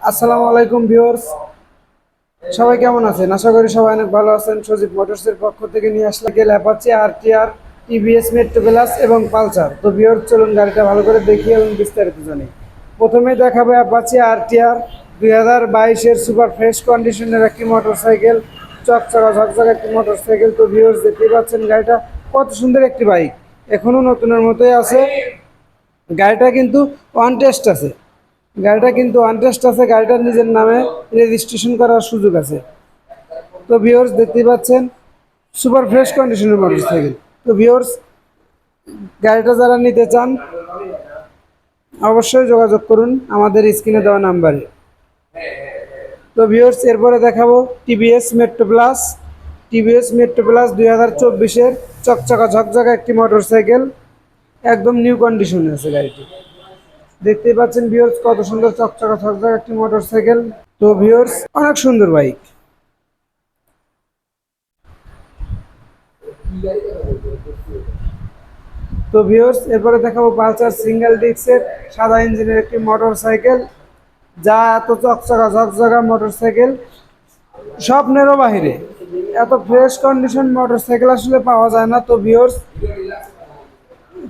আসসালামু আলাইকুম ভিউয়ার্স, সবাই কেমন আছেন? আশা করি সবাই অনেক ভালো আছেন। সজীব মোটরসের পক্ষ থেকে নিয়ে আসলাম Apache RTR, TVS Metro Plus এবং পালসার। তো ভিউয়ার্স, চলুন গাড়িটা ভালো করে দেখি এবং বিস্তারিত জানি। প্রথমেই দেখাবো অ্যাপাচি আরটিআর 2022-এর সুপার ফ্রেশ কন্ডিশনের একটি মোটরসাইকেল, চকচকা ঝকঝকে একটি মোটরসাইকেল। তো ভিউয়ার্স, দেখতেই পাচ্ছেন গাড়িটা কত সুন্দর একটি বাইক, এখনও নতুনের মতোই আছে। গাড়িটা কিন্তু ওয়ান টেস্ট আছে, গাড়িটার নিজের নামে রেজিস্ট্রেশন করার সুযোগ আছে। তো ভিউয়ার্স, দেখতেই পাচ্ছেন সুপার ফ্রেশ কন্ডিশনের মোটরসাইকেল। তো ভিউয়ার্স, গাড়িটা যারা নিতে চান অবশ্যই যোগাযোগ করুন আমাদের স্ক্রিনে দেওয়া নাম্বারে। তো ভিউয়ার্স, এরপরে দেখাবো টিভিএস মেট্রো প্লাস 2024-এর চকচকা ঝকঝকা একটি মোটরসাইকেল, একদম নিউ কন্ডিশনে আছে গাড়িটি। দেখতেই পাচ্ছেন ভিউয়ার্স, কত সুন্দর চকচকা ঝকঝকা একটি মোটরসাইকেল। তো ভিউয়ার্স, অনেক সুন্দর বাইক। তো ভিউয়ার্স, এরপরে দেখাবো পালসার সিঙ্গেল ডিস্কের সাদা ইঞ্জিনের একটি মোটরসাইকেল, যা এত চকচকা ঝকঝকা মোটরসাইকেল স্বপ্নেরও বাহিরে। এত ফ্রেশ কন্ডিশন মোটরসাইকেল আসলে পাওয়া যায় না।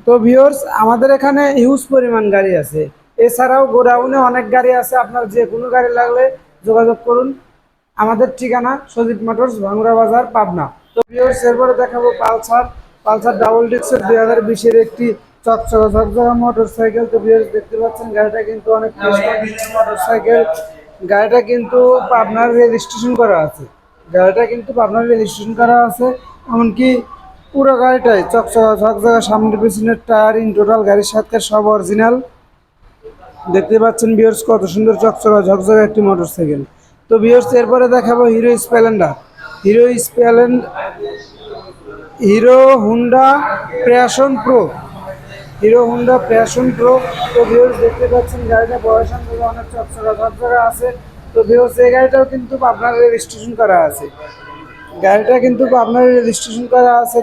তো ভিউয়ার্স, আমাদের এখানে হিউজ পরিমাণ গাড়ি আছে। এছাড়াও গোডাউনে অনেক গাড়ি আছে। আপনার যে কোনো গাড়ি লাগলে যোগাযোগ করুন। আমাদের ঠিকানা সজীব মোটরস, ভাঙ্গুরা বাজার, পাবনা। তো ভিউয়ার্স, এরপরে দেখাবো পালসার ডাবল ডিস্কের 2020-এর একটি চকচকা ঝকঝকা মোটরসাইকেল। তো ভিউয়ার্স, দেখতে পাচ্ছেন গাড়িটা কিন্তু অনেক ফ্রেশ কন্ডিশন মোটরসাইকেল। গাড়িটা কিন্তু পাবনার রেজিস্ট্রেশন করা আছে। এমনকি পুরো গাড়িটাই চকচকা ঝকঝকা, সামনের পিছনের টায়ার ইন টোটাল গাড়ির সাথে সব অরিজিনাল। দেখতে পাচ্ছেন ভিউয়ার্স, কত সুন্দর চকচকা ঝকঝকা একটি মোটরসাইকেল। তো ভিউয়ার্স, এরপরে দেখাবো hero Splendor hero Honda passion pro তো ভিউয়ার্স, দেখতে পাচ্ছেন গাড়িটা বয়সান থেকে অনেক চকচকা ঝকঝকা আছে। তো ভিউয়ার্স, এই গাড়িটাও কিন্তু আপনার রেজিস্ট্রেশন করা আছে।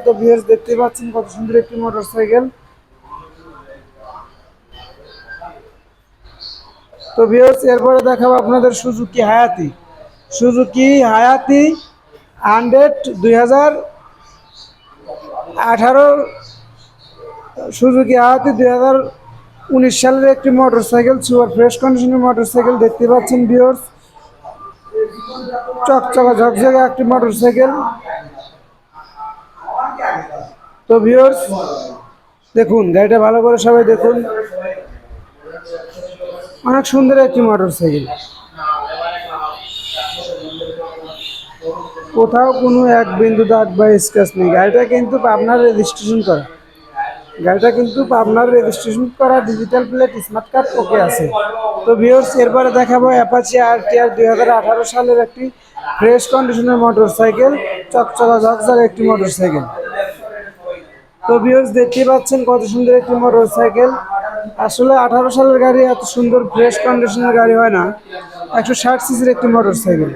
তো ভিউয়ার্স, দেখতে পাচ্ছেন কত সুন্দর একটি মোটরসাইকেল। তো ভিউয়ার্স, এরপরে দেখাবো আপনাদের সুজুকি হায়াতি 100 2018 2019 সালের একটি মোটরসাইকেল, সুপার ফ্রেশ কন্ডিশনের মোটরসাইকেল। দেখতে পাচ্ছেন ভিউয়ার্স, চকচকা ঝকঝকে একটি মোটরসাইকেল। তো ভিউয়ার্স, দেখুন গাড়িটা ভালো করে সবাই দেখুন, অনেক সুন্দর একটি মোটরসাইকেল। কোথাও কোনো এক বিন্দু দাগ বা স্ক্র্যাচ নেই। গাড়িটা কিন্তু পাবনার রেজিস্ট্রেশন করা digital plate smart card okay আছে। তো ভিউয়ার্স, এরপরে দেখাবো অ্যাপাচি আরটিআর 2018 সালের একটি ফ্রেশ কন্ডিশনের মোটরসাইকেল, চকচকা ঝকঝকে একটি মোটরসাইকেল। তো ভিউয়ার্স, দেখতে পাচ্ছেন কত সুন্দর একটি মোটরসাইকেল। আসলে 18 সালের গাড়ি এত সুন্দর ফ্রেশ কন্ডিশনের গাড়ি হয় না। 160 সিসির একটি মোটরসাইকেল।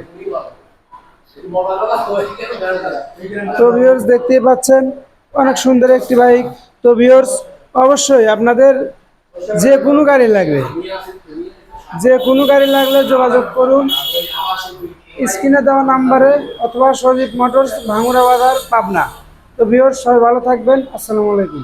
তো ভিউয়ার্স, দেখতেই পাচ্ছেন অনেক সুন্দর একটি বাইক। তো ভিউয়ার্স, অবশ্যই আপনাদের যে কোনো গাড়ি লাগলে যোগাযোগ করুন স্ক্রিনে দেওয়া নাম্বারে, অথবা সজীব মোটরস, ভাঙ্গুরা বাজার, পাবনা। তো ভিউয়ার্স, সবাই ভালো থাকবেন। আসসালামু আলাইকুম।